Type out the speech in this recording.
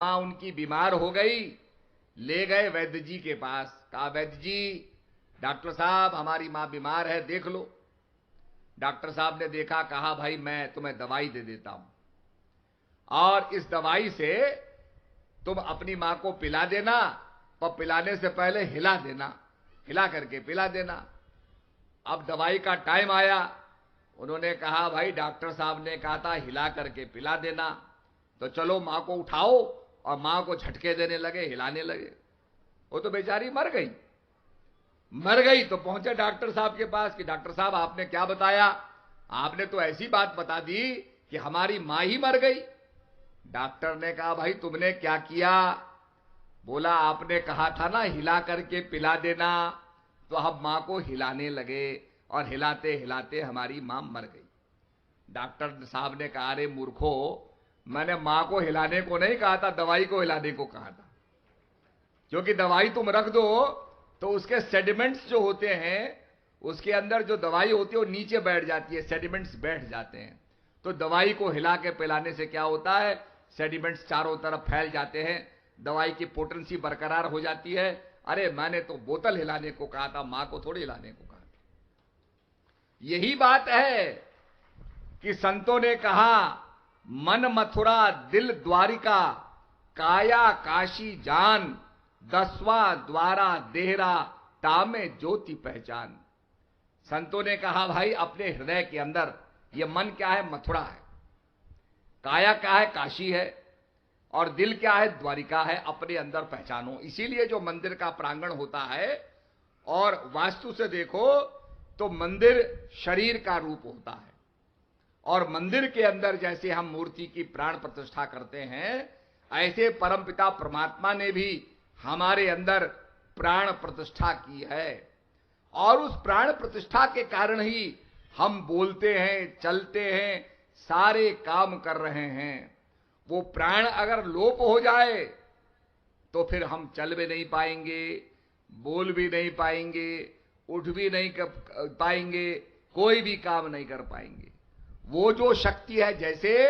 मां उनकी बीमार हो गई, ले गए वैद्य जी के पास। कहा वैद्य जी, डॉक्टर साहब हमारी मां बीमार है, देख लो। डॉक्टर साहब ने देखा, कहा भाई मैं तुम्हें दवाई दे देता हूं और इस दवाई से तुम अपनी मां को पिला देना, पर पिलाने से पहले हिला देना, हिला करके पिला देना। अब दवाई का टाइम आया, उन्होंने कहा भाई डॉक्टर साहब ने कहा था हिला करके पिला देना, तो चलो मां को उठाओ, और मां को झटके देने लगे, हिलाने लगे। वो तो बेचारी मर गई। मर गई तो पहुंचे डॉक्टर साहब के पास कि डॉक्टर साहब आपने क्या बताया, आपने तो ऐसी बात बता दी कि हमारी मां ही मर गई। डॉक्टर ने कहा भाई तुमने क्या किया? बोला आपने कहा था ना हिला करके पिला देना, तो हम मां को हिलाने लगे और हिलाते हिलाते हमारी मां मर गई। डॉक्टर साहब ने कहा अरे मूर्खो, मैंने मां को हिलाने को नहीं कहा था, दवाई को हिलाने को कहा था। क्योंकि दवाई तुम रख दो तो उसके सेडिमेंट्स जो होते हैं, उसके अंदर जो दवाई होती है वो नीचे बैठ जाती है, सेडिमेंट्स बैठ जाते हैं। तो दवाई को हिला के पिलाने से क्या होता है, सेडिमेंट्स चारों तरफ फैल जाते हैं, दवाई की पोटेंसी बरकरार हो जाती है। अरे मैंने तो बोतल हिलाने को कहा था, मां को थोड़ी हिलाने को कहा था। यही बात है कि संतों ने कहा मन मथुरा दिल द्वारिका, काया काशी जान, 10वां द्वारा देहरा, तामे ज्योति पहचान। संतों ने कहा भाई अपने हृदय के अंदर ये मन क्या है, मथुरा है, काया क्या है, काशी है, और दिल क्या है, द्वारिका है। अपने अंदर पहचानो। इसीलिए जो मंदिर का प्रांगण होता है, और वास्तु से देखो तो मंदिर शरीर का रूप होता है, और मंदिर के अंदर जैसे हम मूर्ति की प्राण प्रतिष्ठा करते हैं, ऐसे परमपिता परमात्मा ने भी हमारे अंदर प्राण प्रतिष्ठा की है। और उस प्राण प्रतिष्ठा के कारण ही हम बोलते हैं, चलते हैं, सारे काम कर रहे हैं। वो प्राण अगर लोप हो जाए तो फिर हम चल भी नहीं पाएंगे, बोल भी नहीं पाएंगे, उठ भी नहीं पाएंगे, कोई भी काम नहीं कर पाएंगे। वो जो शक्ति है, जैसे